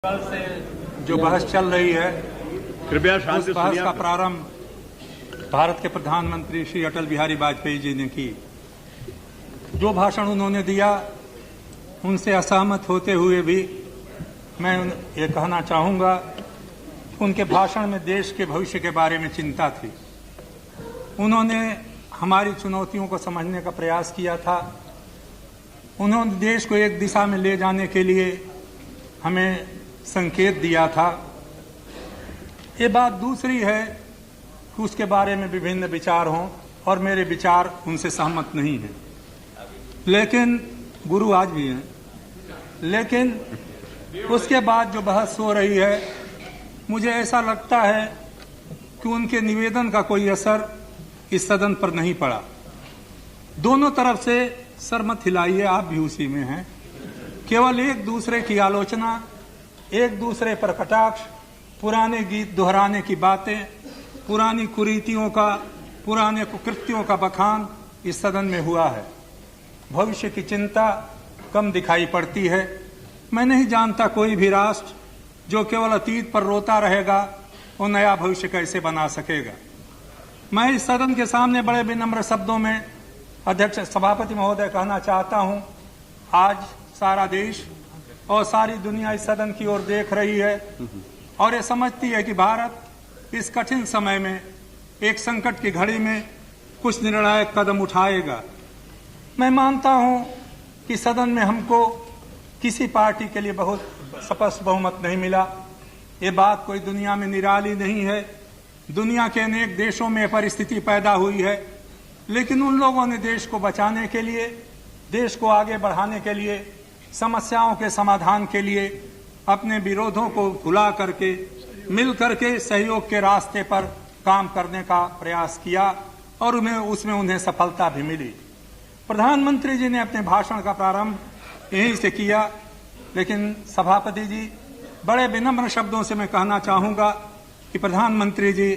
कल से जो बहस चल रही है, कृपया उस शांति बहस सुनिए। का प्रारंभ भारत के प्रधानमंत्री श्री अटल बिहारी वाजपेयी जी ने की। जो भाषण उन्होंने दिया, उनसे असहमत होते हुए भी मैं ये कहना चाहूँगा, उनके भाषण में देश के भविष्य के बारे में चिंता थी। उन्होंने हमारी चुनौतियों को समझने का प्रयास किया था। उन्होंने देश को एक दिशा में ले जाने के लिए हमें संकेत दिया था। ये बात दूसरी है कि उसके बारे में विभिन्न विचार हों और मेरे विचार उनसे सहमत नहीं हैं, लेकिन गुरु आज भी हैं। लेकिन उसके बाद जो बहस हो रही है, मुझे ऐसा लगता है कि उनके निवेदन का कोई असर इस सदन पर नहीं पड़ा। दोनों तरफ से सर मत हिलाइए, आप भी उसी में हैं। केवल एक दूसरे की आलोचना, एक दूसरे पर कटाक्ष, पुराने गीत दोहराने की बातें, पुरानी कुरीतियों का, पुराने कुकृत्यों का बखान इस सदन में हुआ है। भविष्य की चिंता कम दिखाई पड़ती है। मैं नहीं जानता कोई भी राष्ट्र जो केवल अतीत पर रोता रहेगा, वो नया भविष्य कैसे बना सकेगा। मैं इस सदन के सामने बड़े विनम्र शब्दों में अध्यक्ष सभापति महोदय कहना चाहता हूं, आज सारा देश और सारी दुनिया इस सदन की ओर देख रही है और ये समझती है कि भारत इस कठिन समय में, एक संकट की घड़ी में कुछ निर्णायक कदम उठाएगा। मैं मानता हूं कि सदन में हमको किसी पार्टी के लिए बहुत स्पष्ट बहुमत नहीं मिला। ये बात कोई दुनिया में निराली नहीं है। दुनिया के अनेक देशों में परिस्थिति पैदा हुई है, लेकिन उन लोगों ने देश को बचाने के लिए, देश को आगे बढ़ाने के लिए, समस्याओं के समाधान के लिए अपने विरोधों को भुला करके, मिल करके सहयोग के रास्ते पर काम करने का प्रयास किया और उसमें उन्हें सफलता भी मिली। प्रधानमंत्री जी ने अपने भाषण का प्रारंभ यहीं से किया, लेकिन सभापति जी, बड़े विनम्र शब्दों से मैं कहना चाहूँगा कि प्रधानमंत्री जी,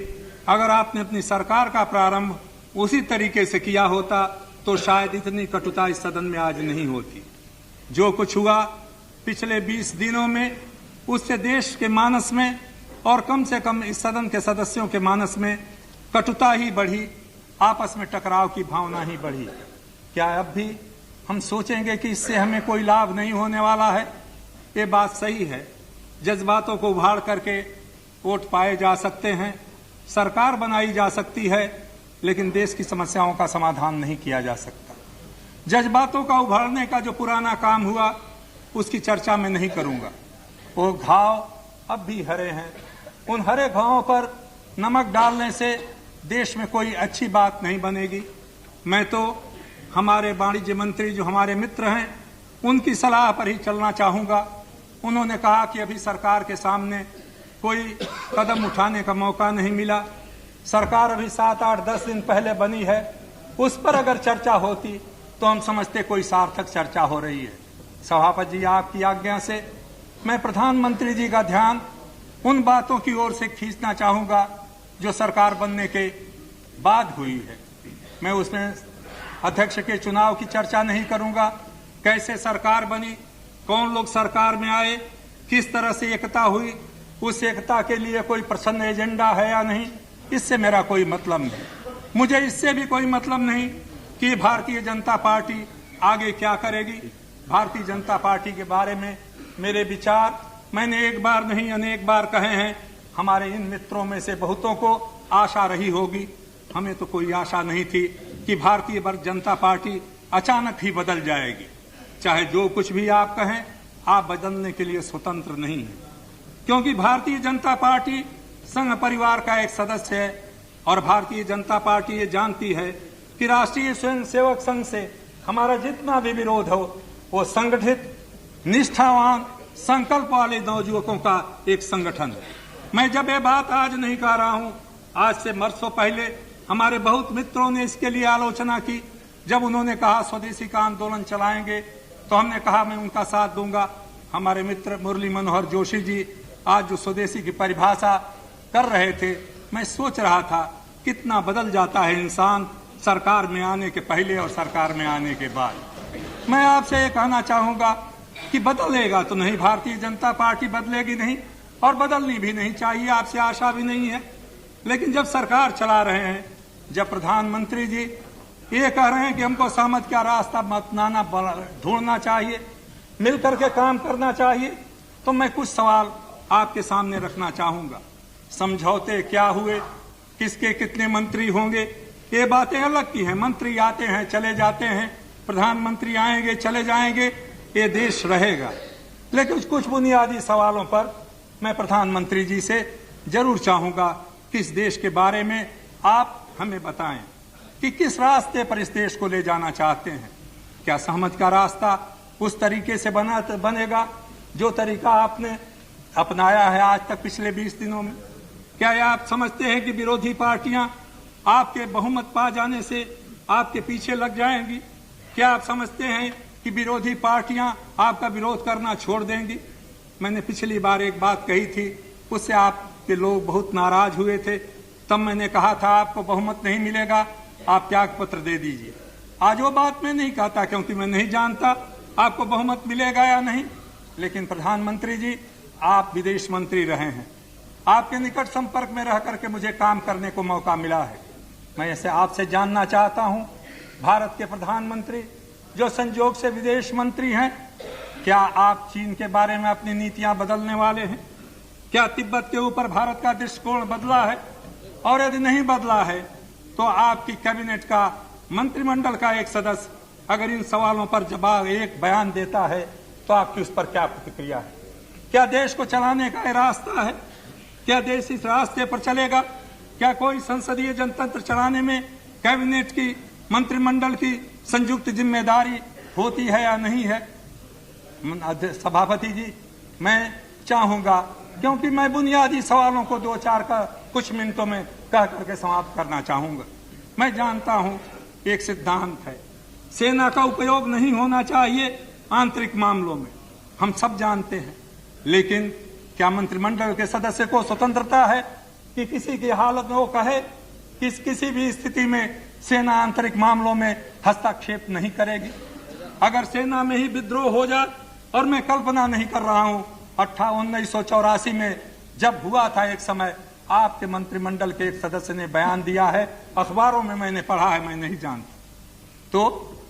अगर आपने अपनी सरकार का प्रारंभ उसी तरीके से किया होता तो शायद इतनी कटुता इस सदन में आज नहीं होती। जो कुछ हुआ पिछले 20 दिनों में, उससे देश के मानस में और कम से कम इस सदन के सदस्यों के मानस में कटुता ही बढ़ी, आपस में टकराव की भावना ही बढ़ी। क्या अब भी हम सोचेंगे कि इससे हमें कोई लाभ नहीं होने वाला है? ये बात सही है। जज्बातों को उभाड़ करके वोट पाए जा सकते हैं, सरकार बनाई जा सकती है, लेकिन देश की समस्याओं का समाधान नहीं किया जा सकता। जज्बातों का उभारने का जो पुराना काम हुआ, उसकी चर्चा मैं नहीं करूंगा। वो घाव अब भी हरे हैं। उन हरे घावों पर नमक डालने से देश में कोई अच्छी बात नहीं बनेगी। मैं तो हमारे वाणिज्य मंत्री जो हमारे मित्र हैं, उनकी सलाह पर ही चलना चाहूंगा। उन्होंने कहा कि अभी सरकार के सामने कोई कदम उठाने का मौका नहीं मिला। सरकार अभी 7, 8, 10 दिन पहले बनी है। उस पर अगर चर्चा होती तो हम समझते कोई सार्थक चर्चा हो रही है। सभापति जी, आपकी आज्ञा से मैं प्रधानमंत्री जी का ध्यान उन बातों की ओर से खींचना चाहूंगा जो सरकार बनने के बाद हुई है। मैं उसमें अध्यक्ष के चुनाव की चर्चा नहीं करूंगा। कैसे सरकार बनी, कौन लोग सरकार में आए, किस तरह से एकता हुई, उस एकता के लिए कोई प्रसन्न एजेंडा है या नहीं, इससे मेरा कोई मतलब नहीं। मुझे इससे भी कोई मतलब नहीं कि भारतीय जनता पार्टी आगे क्या करेगी। भारतीय जनता पार्टी के बारे में मेरे विचार मैंने एक बार नहीं अनेक बार कहे हैं। हमारे इन मित्रों में से बहुतों को आशा रही होगी, हमें तो कोई आशा नहीं थी कि भारतीय जनता पार्टी अचानक ही बदल जाएगी। चाहे जो कुछ भी आप कहें, आप बदलने के लिए स्वतंत्र नहीं हैं, क्योंकि भारतीय जनता पार्टी संघ परिवार का एक सदस्य है और भारतीय जनता पार्टी ये जानती है कि राष्ट्रीय स्वयंसेवक संघ से हमारा जितना भी विरोध हो, वो संगठित, निष्ठावान, संकल्प वाले नवयुवकों का एक संगठन है। मैं जब ये बात आज नहीं कह रहा हूं, आज से बरसों पहले हमारे बहुत मित्रों ने इसके लिए आलोचना की। जब उन्होंने कहा स्वदेशी का आंदोलन चलाएंगे, तो हमने कहा मैं उनका साथ दूंगा। हमारे मित्र मुरली मनोहर जोशी जी आज जो स्वदेशी की परिभाषा कर रहे थे, मैं सोच रहा था कितना बदल जाता है इंसान सरकार में आने के पहले और सरकार में आने के बाद। मैं आपसे ये कहना चाहूंगा कि बदलेगा तो नहीं, भारतीय जनता पार्टी बदलेगी नहीं और बदलनी भी नहीं चाहिए, आपसे आशा भी नहीं है। लेकिन जब सरकार चला रहे हैं, जब प्रधानमंत्री जी ये कह रहे हैं कि हमको सहमति का रास्ता अपनाना ढूंढना चाहिए, मिलकर के काम करना चाहिए, तो मैं कुछ सवाल आपके सामने रखना चाहूंगा। समझौते क्या हुए, किसके कितने मंत्री होंगे, ये बातें अलग की हैं। मंत्री आते हैं चले जाते हैं, प्रधानमंत्री आएंगे चले जाएंगे, ये देश रहेगा। लेकिन कुछ बुनियादी सवालों पर मैं प्रधानमंत्री जी से जरूर चाहूंगा कि इस देश के बारे में आप हमें बताएं कि किस रास्ते पर इस देश को ले जाना चाहते हैं। क्या सहमति का रास्ता उस तरीके से बनेगा जो तरीका आपने अपनाया है आज तक पिछले 20 दिनों में? क्या आप समझते हैं कि विरोधी पार्टियां आपके बहुमत पा जाने से आपके पीछे लग जाएंगी? क्या आप समझते हैं कि विरोधी पार्टियां आपका विरोध करना छोड़ देंगी? मैंने पिछली बार एक बात कही थी, उससे आपके लोग बहुत नाराज हुए थे। तब मैंने कहा था आपको बहुमत नहीं मिलेगा, आप त्याग पत्र दे दीजिए। आज वो बात मैं नहीं कहता, क्योंकि मैं नहीं जानता आपको बहुमत मिलेगा या नहीं। लेकिन प्रधानमंत्री जी, आप विदेश मंत्री रहे हैं, आपके निकट संपर्क में रह करके मुझे काम करने को मौका मिला है। मैं ऐसे आपसे जानना चाहता हूं, भारत के प्रधानमंत्री जो संजोग से विदेश मंत्री हैं, क्या आप चीन के बारे में अपनी नीतियां बदलने वाले हैं? क्या तिब्बत के ऊपर भारत का दृष्टिकोण बदला है? और यदि नहीं बदला है तो आपकी कैबिनेट का, मंत्रिमंडल का एक सदस्य अगर इन सवालों पर जवाब एक बयान देता है तो आपकी उस पर क्या प्रतिक्रिया है? क्या देश को चलाने का रास्ता है? क्या देश इस रास्ते पर चलेगा? क्या कोई संसदीय जनतंत्र चलाने में कैबिनेट की, मंत्रिमंडल की संयुक्त जिम्मेदारी होती है या नहीं है? सभापति जी, मैं चाहूंगा, क्योंकि मैं बुनियादी सवालों को 2-4 का कुछ मिनटों में कह करके समाप्त करना चाहूंगा। मैं जानता हूं एक सिद्धांत है, सेना का उपयोग नहीं होना चाहिए आंतरिक मामलों में, हम सब जानते हैं। लेकिन क्या मंत्रिमंडल के सदस्य को स्वतंत्रता है कि किसी की हालत में वो कहे कि किसी भी स्थिति में सेना आंतरिक मामलों में हस्तक्षेप नहीं करेगी? अगर सेना में ही विद्रोह हो जाए, और मैं कल्पना नहीं कर रहा हूं, 1984 में जब हुआ था एक समय, आपके मंत्रिमंडल के एक सदस्य ने बयान दिया है, अखबारों में मैंने पढ़ा है, मैं नहीं जानता। तो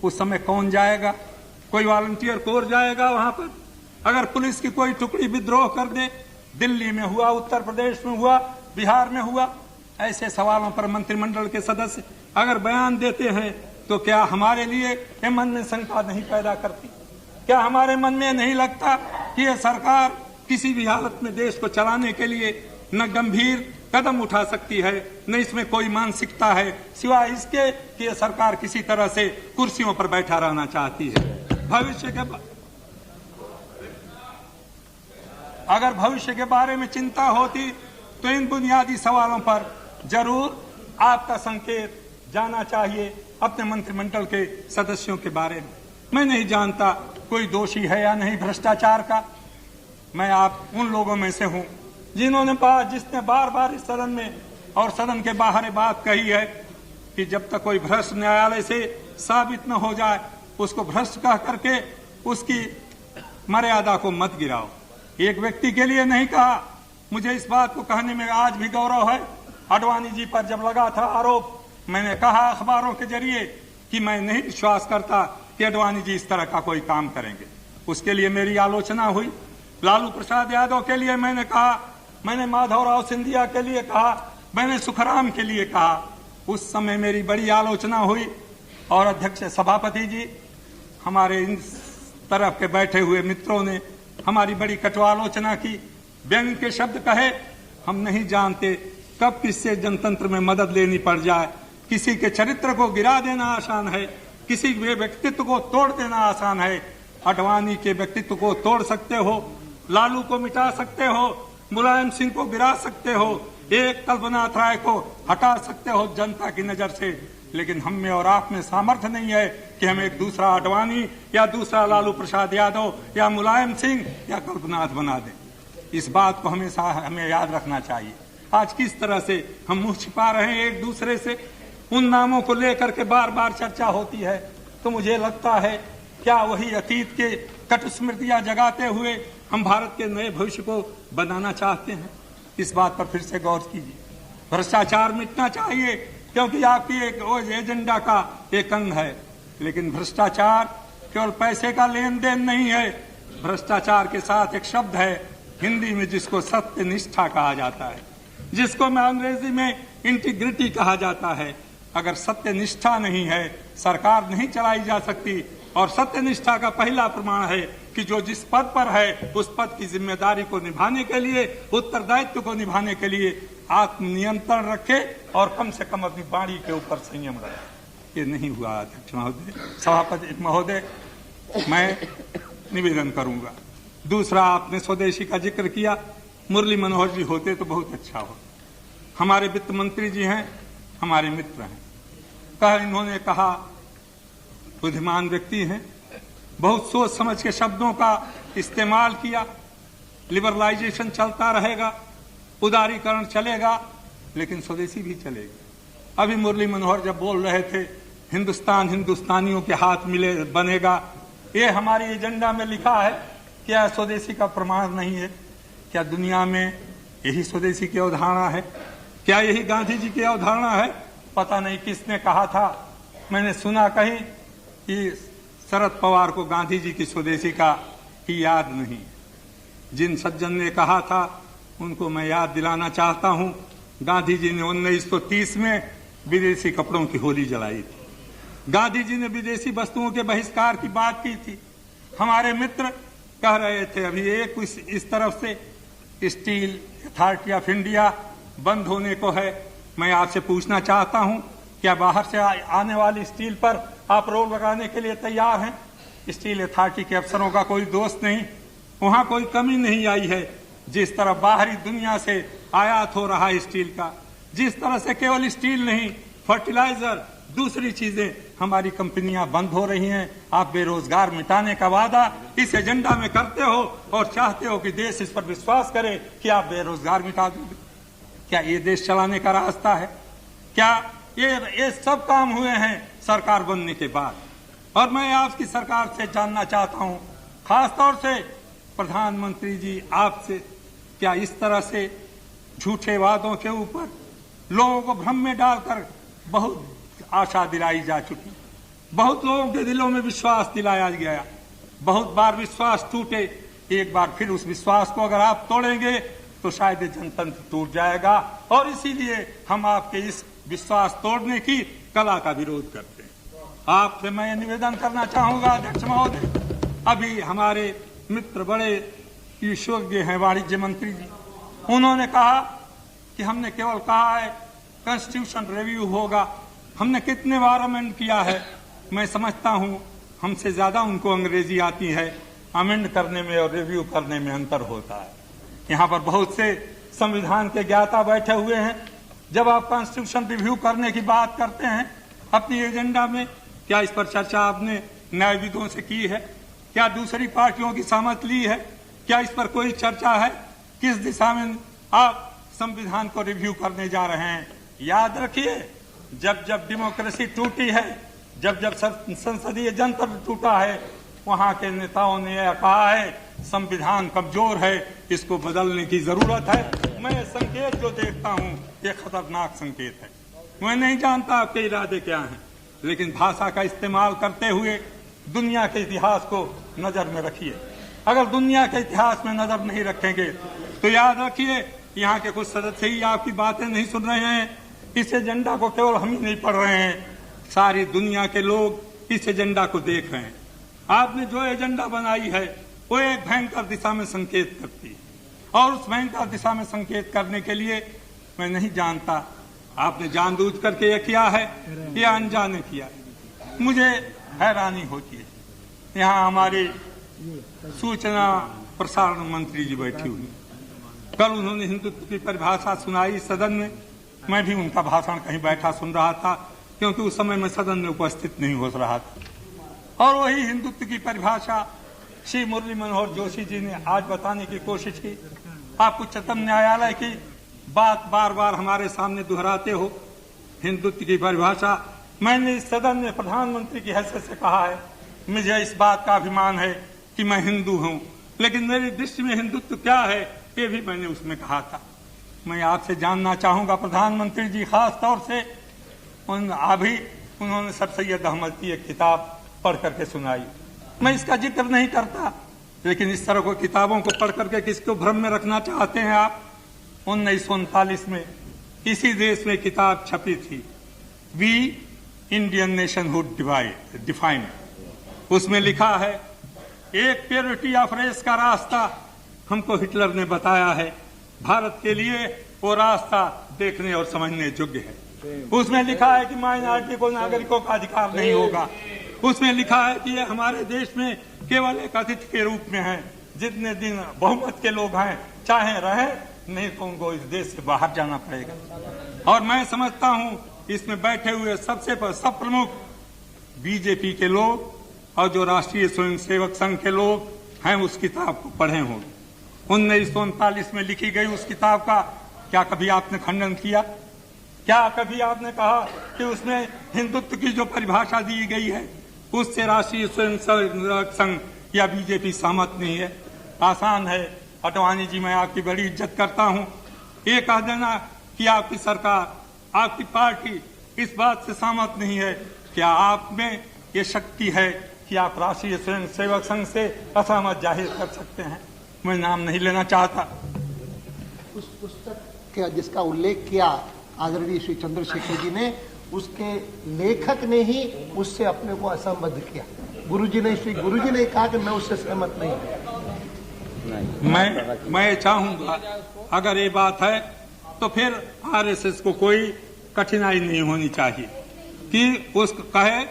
उस समय कौन जाएगा? कोई वॉलंटियर कोर जाएगा वहां पर? अगर पुलिस की कोई टुकड़ी विद्रोह कर दे, दिल्ली में हुआ, उत्तर प्रदेश में हुआ, बिहार में हुआ, ऐसे सवालों पर मंत्रिमंडल के सदस्य अगर बयान देते हैं तो क्या हमारे लिए ये मन में शंका नहीं पैदा करती? क्या हमारे मन में नहीं लगता कि ये सरकार किसी भी हालत में देश को चलाने के लिए न गंभीर कदम उठा सकती है, न इसमें कोई मानसिकता है, सिवाय इसके कि ये सरकार किसी तरह से कुर्सियों पर बैठा रहना चाहती है? अगर भविष्य के बारे में चिंता होती तो इन बुनियादी सवालों पर जरूर आपका संकेत जाना चाहिए अपने मंत्रिमंडल के सदस्यों के बारे में। मैं नहीं जानता कोई दोषी है या नहीं भ्रष्टाचार का। मैं आप उन लोगों में से हूं जिसने बार बार इस सदन में और सदन के बाहर बात कही है कि जब तक कोई भ्रष्ट न्यायालय से साबित न हो जाए, उसको भ्रष्ट कह करके उसकी मर्यादा को मत गिराओ। एक व्यक्ति के लिए नहीं कहा, मुझे इस बात को कहने में आज भी गौरव है। आडवाणी जी पर जब लगा था आरोप, मैंने कहा अखबारों के जरिए कि मैं नहीं विश्वास करता कि आडवाणी जी इस तरह का कोई काम करेंगे। उसके लिए मेरी आलोचना हुई। लालू प्रसाद यादव के लिए मैंने कहा, मैंने माधवराव सिंधिया के लिए कहा, मैंने सुखराम के लिए कहा। उस समय मेरी बड़ी आलोचना हुई और अध्यक्ष सभापति जी, हमारे इन तरफ के बैठे हुए मित्रों ने हमारी बड़ी कटु आलोचना की, व्यंग के शब्द कहे। हम नहीं जानते कब किससे जनतंत्र में मदद लेनी पड़ जाए। किसी के चरित्र को गिरा देना आसान है, किसी के व्यक्तित्व को तोड़ देना आसान है। आडवाणी के व्यक्तित्व को तोड़ सकते हो, लालू को मिटा सकते हो, मुलायम सिंह को गिरा सकते हो, एक कल्पनाथ राय को हटा सकते हो जनता की नजर से, लेकिन हम में और आप में सामर्थ्य नहीं है कि हम एक दूसरा आडवाणी या दूसरा लालू प्रसाद यादव या मुलायम सिंह या कल्पनाथ बना दें। इस बात को हमेशा हमें याद रखना चाहिए। आज किस तरह से हम मुंह छिपा रहे हैं एक दूसरे से, उन नामों को लेकर के बार बार चर्चा होती है। तो मुझे लगता है क्या वही अतीत के कटु स्मृतियां जगाते हुए हम भारत के नए भविष्य को बनाना चाहते हैं? इस बात पर फिर से गौर कीजिए। भ्रष्टाचार मिटना चाहिए क्योंकि आपकी एक एजेंडा का एक अंग है, लेकिन भ्रष्टाचार केवल पैसे का लेन देन नहीं है। भ्रष्टाचार के साथ एक शब्द है हिंदी में जिसको सत्यनिष्ठा कहा जाता है, जिसको मैं अंग्रेजी में इंटीग्रिटी कहा जाता है। अगर सत्यनिष्ठा नहीं है, सरकार नहीं चलाई जा सकती। और सत्यनिष्ठा का पहला प्रमाण है कि जो जिस पद पर है उस पद की जिम्मेदारी को निभाने के लिए, उत्तरदायित्व को निभाने के लिए आत्मनियंत्रण रखे और कम से कम अपनी वाणी के ऊपर संयम रखे। ये नहीं हुआ अध्यक्ष महोदय, सभापति महोदय, मैं निवेदन करूंगा। दूसरा, आपने स्वदेशी का जिक्र किया। मुरली मनोहर जी होते तो बहुत अच्छा हो। हमारे वित्त मंत्री जी हैं, हमारे मित्र हैं। इन्होंने कहा बुद्धिमान व्यक्ति हैं, बहुत सोच समझ के शब्दों का इस्तेमाल किया। लिबरलाइजेशन चलता रहेगा, उदारीकरण चलेगा, लेकिन स्वदेशी भी चलेगा। अभी मुरली मनोहर जब बोल रहे थे हिंदुस्तान हिंदुस्तानियों के हाथ मिले बनेगा, ये हमारी एजेंडा में लिखा है। क्या स्वदेशी का प्रमाण नहीं है? क्या दुनिया में यही स्वदेशी की अवधारणा है? क्या यही गांधी जी की अवधारणा है? पता नहीं किसने कहा था, मैंने सुना कहीं कि शरद पवार को गांधी जी की स्वदेशी का की याद नहीं। जिन सज्जन ने कहा था उनको मैं याद दिलाना चाहता हूं, गांधी जी ने 1930 में विदेशी कपड़ों की होली जलाई थी। गांधी जी ने विदेशी वस्तुओं के बहिष्कार की बात की थी। हमारे मित्र कह रहे थे अभी एक इस तरफ से स्टील अथॉरिटी ऑफ इंडिया बंद होने को है। मैं आपसे पूछना चाहता हूं, क्या बाहर से आने वाली स्टील पर आप रोक लगाने के लिए तैयार हैं? स्टील अथॉरिटी के अफसरों का कोई दोष नहीं, वहां कोई कमी नहीं आई है। जिस तरह बाहरी दुनिया से आयात हो रहा है स्टील का, जिस तरह से केवल स्टील नहीं, फर्टिलाइजर, दूसरी चीजें हमारी कंपनियां बंद हो रही हैं। आप बेरोजगार मिटाने का वादा इस एजेंडा में करते हो और चाहते हो कि देश इस पर विश्वास करे कि आप बेरोजगार मिटा दोगे। क्या ये देश चलाने का रास्ता है? क्या ये सब काम हुए हैं सरकार बनने के बाद? और मैं आपकी सरकार से जानना चाहता हूं, खासतौर से प्रधानमंत्री जी आपसे, क्या इस तरह से झूठे वादों के ऊपर लोगों को भ्रम में डालकर बहुत आशा दिलाई जा चुकी, बहुत लोगों के दिलों में विश्वास दिलाया गया, बहुत बार विश्वास टूटे, एक बार फिर उस विश्वास को अगर आप तोड़ेंगे तो शायद जनतंत्र टूट जाएगा। और इसीलिए हम आपके इस विश्वास तोड़ने की कला का विरोध करते हैं। आपसे मैं निवेदन करना चाहूंगा अध्यक्ष महोदय, अभी हमारे मित्र बड़े विशेषज्ञ हैं वाणिज्य मंत्री जी, उन्होंने कहा कि हमने केवल कहा है कॉन्स्टिट्यूशन रिव्यू होगा। हमने कितने बार अमेंड किया है? मैं समझता हूं हमसे ज्यादा उनको अंग्रेजी आती है। अमेंड करने में और रिव्यू करने में अंतर होता है। यहाँ पर बहुत से संविधान के ज्ञाता बैठे हुए हैं। जब आप कॉन्स्टिट्यूशन रिव्यू करने की बात करते हैं अपनी एजेंडा में, क्या इस पर चर्चा आपने न्यायविदों से की है? क्या दूसरी पार्टियों की सहमति ली है? क्या इस पर कोई चर्चा है? किस दिशा में आप संविधान को रिव्यू करने जा रहे हैं? याद रखिए, जब जब डेमोक्रेसी टूटी है, जब जब संसदीय जनतंत्र टूटा है, वहां के नेताओं ने यह कहा है संविधान कमजोर है, इसको बदलने की जरूरत है। मैं संकेत जो देखता हूं ये खतरनाक संकेत है। मैं नहीं जानता आपके इरादे क्या हैं, लेकिन भाषा का इस्तेमाल करते हुए दुनिया के इतिहास को नजर में रखिए। अगर दुनिया के इतिहास में नजर नहीं रखेंगे तो याद रखिए यहाँ के कुछ सदस्य ही आपकी बातें नहीं सुन रहे हैं। इस एजेंडा को केवल हम ही नहीं पढ़ रहे हैं, सारी दुनिया के लोग इस एजेंडा को देख रहे हैं। आपने जो एजेंडा बनाई है वो एक भयंकर दिशा में संकेत करती है, और उस भयंकर दिशा में संकेत करने के लिए मैं नहीं जानता आपने जानबूझ करके यह किया है या अनजाने किया है। मुझे हैरानी होती है, यहाँ हमारे सूचना प्रसारण मंत्री जी बैठी हुई, कल उन्होंने हिंदुत्व की परिभाषा सुनाई सदन में। मैं भी उनका भाषण कहीं बैठा सुन रहा था, क्योंकि उस समय मैं सदन में उपस्थित नहीं हो रहा था। और वही हिंदुत्व की परिभाषा श्री मुरली मनोहर जोशी जी ने आज बताने की कोशिश की। आप उच्चतम न्यायालय की बात बार बार हमारे सामने दोहराते हो। हिंदुत्व की परिभाषा मैंने इस सदन में प्रधानमंत्री की हैसियत से कहा है मुझे इस बात का अभिमान है कि मैं हिंदू हूं, लेकिन मेरी दृष्टि में हिंदुत्व क्या है ये भी मैंने उसमें कहा था। मैं आपसे जानना चाहूंगा प्रधानमंत्री जी, खास तौर से अभी उन्होंने सर सैयद अहमद की एक किताब पढ़ करके सुनाई। मैं इसका जिक्र नहीं करता, लेकिन इस तरह को किताबों को पढ़ करके किसको भ्रम में रखना चाहते हैं आप। 1939 में इसी देश में किताब छपी थी, वी इंडियन नेशनहुड डिफाइंड। उसमें लिखा है, एक प्योरिटी ऑफ रेस का रास्ता हमको हिटलर ने बताया है, भारत के लिए वो रास्ता देखने और समझने योग्य है। उसमें लिखा है कि माइनॉरिटी को नागरिकों का अधिकार नहीं होगा। उसमें लिखा है कि ये हमारे देश में केवल एक अतिथि के रूप में है, जितने दिन बहुमत के लोग हैं चाहे रहे, नहीं तो उनको इस देश से बाहर जाना पड़ेगा। और मैं समझता हूं इसमें बैठे हुए सब प्रमुख बीजेपी के लोग और जो राष्ट्रीय स्वयंसेवक संघ के लोग हैं उस किताब को पढ़े होंगे। 1939 में लिखी गई उस किताब का क्या कभी आपने खंडन किया? क्या कभी आपने कहा कि उसमें हिंदुत्व की जो परिभाषा दी गई है उससे राष्ट्रीय स्वयंसेवक संघ या बीजेपी सहमत नहीं है? आसान है अडवाणी जी, मैं आपकी बड़ी इज्जत करता हूं, ये कह देना कि आपकी सरकार, आपकी पार्टी इस बात से सहमत नहीं है। क्या आप में ये शक्ति है कि आप राष्ट्रीय स्वयंसेवक संघ से असहमत जाहिर कर सकते हैं? मैं नाम नहीं लेना चाहता। उस पुस्तक जिसका उल्लेख किया आदरणीय श्री चंद्रशेखर जी ने, उसके लेखक ने ही उससे अपने को असहमत किया। गुरुजी ने कहा कि मैं उससे सहमत नहीं। मैं चाहूंगा अगर ये बात है तो फिर आरएसएस को कोई कठिनाई नहीं होनी चाहिए कि कहे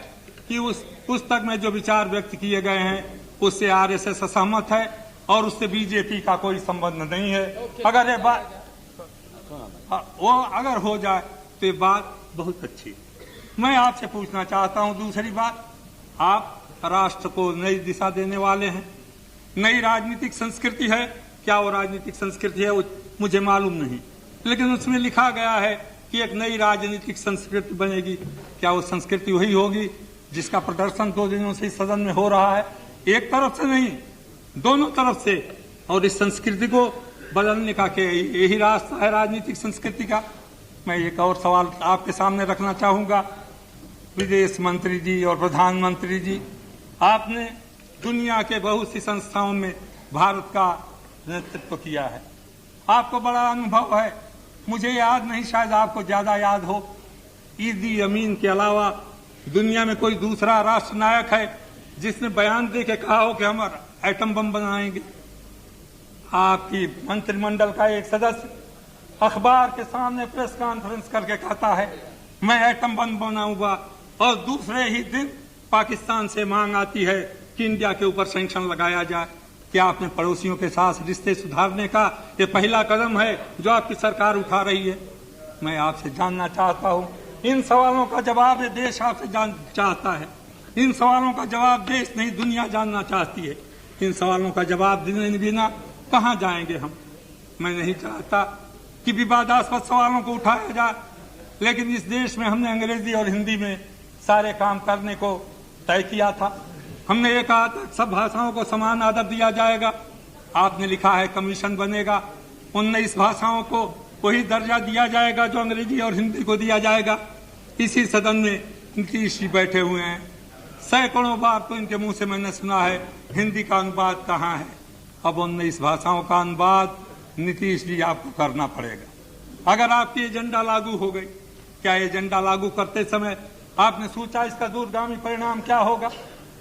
कि उस पुस्तक में जो विचार व्यक्त किए गए हैं उससे आरएसएस असहमत है और उससे बीजेपी का कोई संबंध नहीं है। अगर ये बात वो अगर हो जाए तो ये बात बहुत अच्छी है। मैं आपसे पूछना चाहता हूं दूसरी बात, आप राष्ट्र को नई दिशा देने वाले हैं, नई राजनीतिक संस्कृति है। क्या वो राजनीतिक संस्कृति है वो मुझे मालूम नहीं, लेकिन उसमें लिखा गया है कि एक नई राजनीतिक संस्कृति बनेगी। क्या वो संस्कृति वही होगी जिसका प्रदर्शन 2 दिनों से इस सदन में हो रहा है? एक तरफ से नहीं, दोनों तरफ से। और इस संस्कृति को बदलने का यही रास्ता है राजनीतिक संस्कृति का। मैं एक और सवाल आपके सामने रखना चाहूंगा। विदेश मंत्री जी और प्रधानमंत्री जी, आपने दुनिया के बहुत सी संस्थाओं में भारत का नेतृत्व किया है, आपको बड़ा अनुभव है। मुझे याद नहीं, शायद आपको ज्यादा याद हो, ईदी अमीन के अलावा दुनिया में कोई दूसरा राष्ट्र नायक है जिसने बयान दे के कहा हो कि हम एटम बम बनाएंगे? आपकी मंत्रिमंडल का एक सदस्य अखबार के सामने प्रेस कॉन्फ्रेंस करके कहता है मैं एटम बम बनाऊंगा, और दूसरे ही दिन पाकिस्तान से मांग आती है कि इंडिया के ऊपर सैंक्शन लगाया जाए। क्या आपने पड़ोसियों के साथ रिश्ते सुधारने का ये पहला कदम है जो आपकी सरकार उठा रही है? मैं आपसे जानना चाहता हूं, इन सवालों का जवाब ये देश आपसे चाहता है। इन सवालों का जवाब देश नहीं दुनिया जानना चाहती है। इन सवालों का जवाब देने बिना कहां जाएंगे हम? मैं नहीं चाहता कि विवादास्पद सवालों को उठाया जाए, लेकिन इस देश में हमने अंग्रेजी और हिंदी में सारे काम करने को तय किया था। हमने ये कहा था सब भाषाओं को समान आदर दिया जाएगा। आपने लिखा है कमीशन बनेगा, 19 भाषाओं को वही दर्जा दिया जाएगा जो अंग्रेजी और हिंदी को दिया जाएगा। इसी सदन में नीतीश जी बैठे हुए हैं, सैकड़ों बार तो इनके मुंह से मैंने सुना है हिंदी का अनुवाद कहाँ है। अब 19 भाषाओं का अनुवाद नीतीश जी आपको करना पड़ेगा अगर आपकी एजेंडा लागू हो गई। क्या एजेंडा लागू करते समय आपने सोचा इसका दूरगामी परिणाम क्या होगा?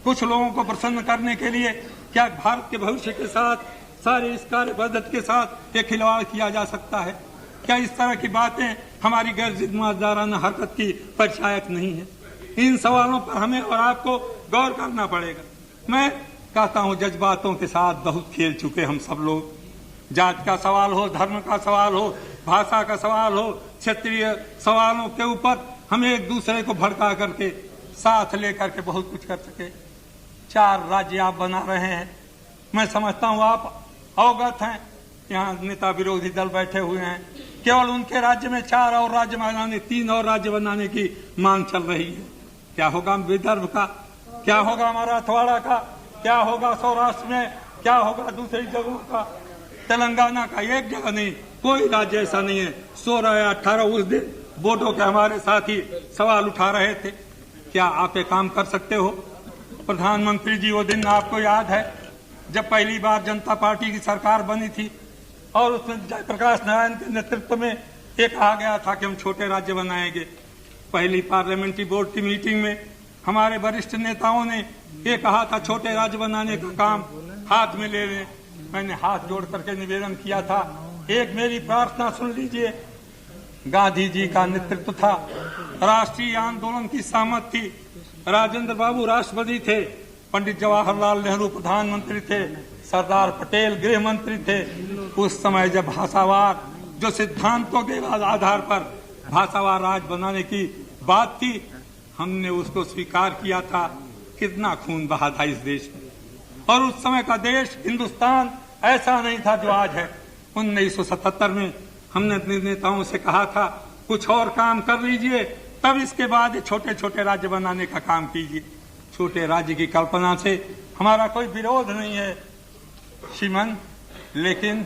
कुछ लोगों को प्रसन्न करने के लिए क्या भारत के भविष्य के साथ, सारे इस कार्य पद्धति के साथ ये खिलवाड़ किया जा सकता है? क्या इस तरह की बातें हमारी गैर जिम्मेदाराना हरकत की परिचायक नहीं है? इन सवालों पर हमें और आपको गौर करना पड़ेगा। मैं कहता हूं जज्बातों के साथ बहुत खेल चुके हम सब लोग। जात का सवाल हो, धर्म का सवाल हो, भाषा का सवाल हो, क्षेत्रीय सवालों के ऊपर हम एक दूसरे को भड़का करके साथ लेकर के बहुत कुछ कर सके। 4 राज्य आप बना रहे हैं, मैं समझता हूं आप अवगत हैं। यहाँ नेता विरोधी दल बैठे हुए हैं, केवल उनके राज्य में 4 और राज्य बनाने, 3 और राज्य बनाने की मांग चल रही है। क्या होगा विदर्भ का? क्या होगा हमारा अथवाड़ा का, क्या होगा सौराष्ट्र में, क्या होगा दूसरी जगहों का, तेलंगाना का। एक जगह नहीं, कोई राज्य ऐसा नहीं है। 16 या 18 उस दिन बोडो के हमारे साथी सवाल उठा रहे थे, क्या आप ये काम कर सकते हो? प्रधानमंत्री जी, वो दिन आपको याद है जब पहली बार जनता पार्टी की सरकार बनी थी और उसमें जयप्रकाश नारायण के नेतृत्व में ये कहा गया था कि हम छोटे राज्य बनाएंगे। पहली पार्लियामेंट्री बोर्ड की मीटिंग में हमारे वरिष्ठ नेताओं ने ये कहा था छोटे राज्य बनाने का काम हाथ में ले लें। मैंने हाथ जोड़ करके निवेदन किया था, एक मेरी प्रार्थना सुन लीजिए। गांधी जी का नेतृत्व था, राष्ट्रीय आंदोलन की सहमत थी, राजेंद्र बाबू राष्ट्रपति थे, पंडित जवाहरलाल नेहरू प्रधानमंत्री थे, सरदार पटेल गृह मंत्री थे। उस समय जब भाषावार जो सिद्धांतों के आधार पर भाषावार राज बनाने की बात थी, हमने उसको स्वीकार किया था। कितना खून बहा था इस देश में, और उस समय का देश हिंदुस्तान ऐसा नहीं था जो आज है। 1977 में हमने अपने नेताओं से कहा था कुछ और काम कर लीजिए, तब इसके बाद छोटे छोटे राज्य बनाने का काम कीजिए। छोटे राज्य की कल्पना से हमारा कोई विरोध नहीं है श्रीमन, लेकिन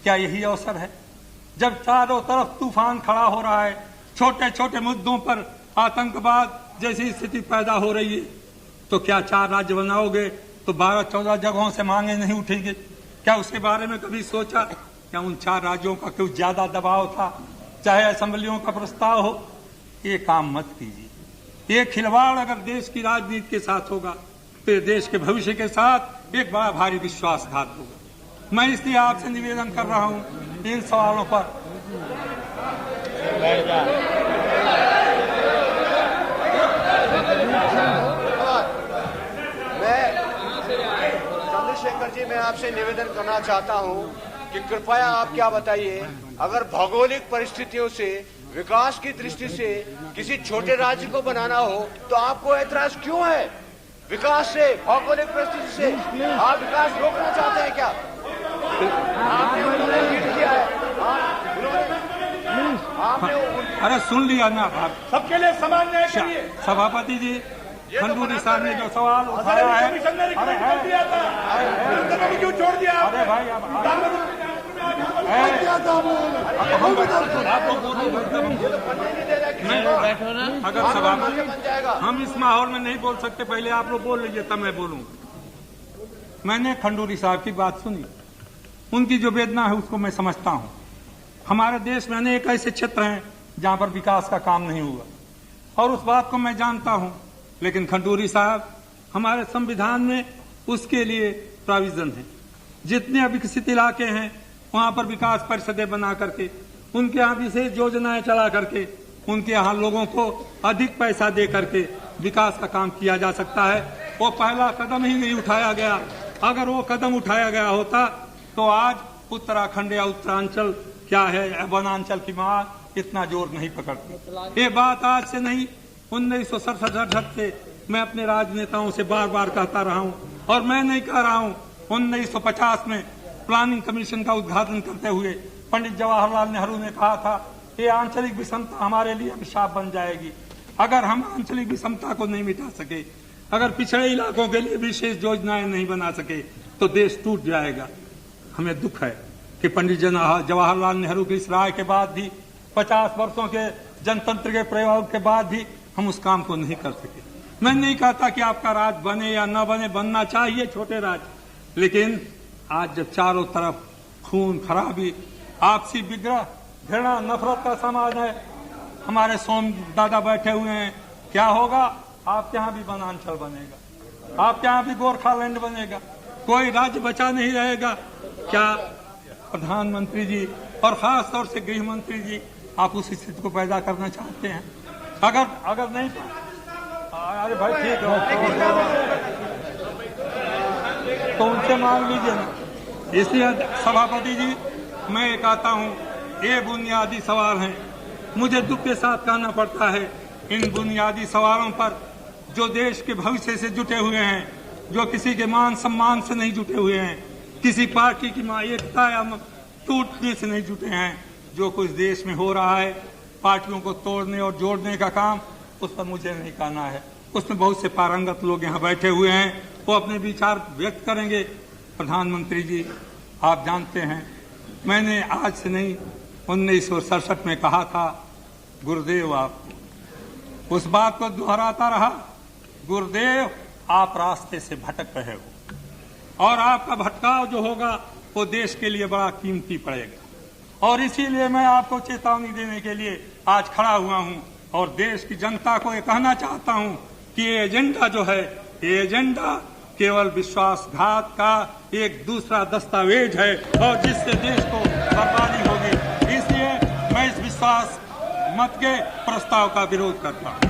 क्या यही अवसर है जब चारों तरफ तूफान खड़ा हो रहा है, छोटे छोटे मुद्दों पर आतंकवाद जैसी स्थिति पैदा हो रही है, तो क्या 4 राज्य बनाओगे तो 12-14 जगहों से मांगे नहीं उठेंगे? क्या उसके बारे में कभी सोचा? क्या उन 4 राज्यों का कुछ ज्यादा दबाव था, चाहे असेंबलियों का प्रस्ताव हो? ये काम मत कीजिए। ये खिलवाड़ अगर देश की राजनीति के साथ होगा तो देश के भविष्य के साथ एक बड़ा भारी विश्वासघात होगा। मैं इसलिए आपसे निवेदन कर रहा हूं इन सवालों पर। चंद्रशेखर जी, मैं आपसे निवेदन करना चाहता हूं कि कृपया आप क्या बताइए, अगर भौगोलिक परिस्थितियों से, विकास की दृष्टि से किसी छोटे राज्य को बनाना हो तो आपको ऐतराज क्यों है? विकास से, भौगोलिक परिस्थिति से आप विकास रोकना चाहते हैं क्या? आपने उन्होंने लीड किया है, आपने अरे सुन लिया ना आप, सबके लिए समान न्याय करिए। सभापति जी, खंडूरी साहब ने जो सवाल उठाया है, क्यों छोड़ दिया? अरे भाई अगर सभापति हम इस माहौल में नहीं बोल सकते, पहले आप लोग बोल लीजिए तब मैं बोलूंगा। मैंने खंडूरी साहब की बात सुनी, उनकी जो वेदना है उसको मैं समझता हूं। हमारे देश में अनेक ऐसे क्षेत्र हैं जहां पर विकास का काम नहीं हुआ और उस बात को मैं जानता हूं, लेकिन खंडूरी साहब, हमारे संविधान में उसके लिए प्रोविजन है। जितने विकसित इलाके हैं वहां पर विकास परिषदें बना करके, उनके यहाँ विशेष योजनाएं चला करके, उनके यहाँ लोगों को अधिक पैसा दे करके विकास का काम किया जा सकता है। वो पहला कदम ही नहीं उठाया गया। अगर वो कदम उठाया गया होता तो आज उत्तराखंड या उत्तरांचल क्या है, वनांचल की मांग इतना जोर नहीं पकड़ती। ये बात आज से नहीं, 1967 से मैं अपने राजनेताओं से बार बार कहता रहा हूं, और मैं नहीं कह रहा हूं। 1950 में प्लानिंग कमीशन का उद्घाटन करते हुए पंडित जवाहरलाल नेहरू ने कहा था ये आंचलिक विषमता हमारे लिए अभिशाप बन जाएगी। अगर हम आंचलिक विषमता को नहीं मिटा सके, अगर पिछड़े इलाकों के लिए विशेष योजनाएं नहीं बना सके तो देश टूट जाएगा। हमें दुख है कि पंडित जवाहरलाल नेहरू की इस राय के बाद भी, 50 वर्षों के जनतंत्र के प्रयोग के बाद भी हम उस काम को नहीं कर सके। मैं नहीं कहता कि आपका राज बने या न बने, बनना चाहिए छोटे राज्य, लेकिन आज जब चारों तरफ खून खराबी, आपसी विग्रह, घृणा, नफरत का समाज है, हमारे सोम दादा बैठे हुए हैं, क्या होगा? आपके यहाँ भी वनांचल बनेगा, आपके यहाँ भी गोरखालैंड बनेगा, कोई राज्य बचा नहीं रहेगा। क्या प्रधानमंत्री जी और खास तौर से गृह मंत्री जी आप उस स्थिति को पैदा करना चाहते हैं? अगर नहीं, अरे भाई ठीक है तो उनसे मांग लीजिए ना। इसलिए सभापति जी, मैं ये कहता हूँ ये बुनियादी सवाल हैं। मुझे दुख के साथ कहना पड़ता है, इन बुनियादी सवालों पर जो देश के भविष्य से जुटे हुए हैं, जो किसी के मान सम्मान से नहीं जुटे हुए हैं, किसी पार्टी की एकता या टूटने से नहीं जुटे हैं, जो कुछ देश में हो रहा है पार्टियों को तोड़ने और जोड़ने का काम, उस पर मुझे नहीं कहना है। उसमें बहुत से पारंगत लोग यहाँ बैठे हुए हैं, वो अपने विचार व्यक्त करेंगे। प्रधानमंत्री जी, आप जानते हैं मैंने आज से नहीं 1967 में कहा था गुरुदेव आपको, उस बात को दोहराता रहा, गुरुदेव आप रास्ते से भटक रहे हो और आपका भटकाव जो होगा वो देश के लिए बड़ा कीमती पड़ेगा। और इसीलिए मैं आपको चेतावनी देने के लिए आज खड़ा हुआ हूं और देश की जनता को ये कहना चाहता हूं कि ये एजेंडा जो है, ये एजेंडा केवल विश्वासघात का एक दूसरा दस्तावेज है और जिससे देश को बर्बादी होगी। इसलिए मैं इस विश्वास मत के प्रस्ताव का विरोध करता हूं।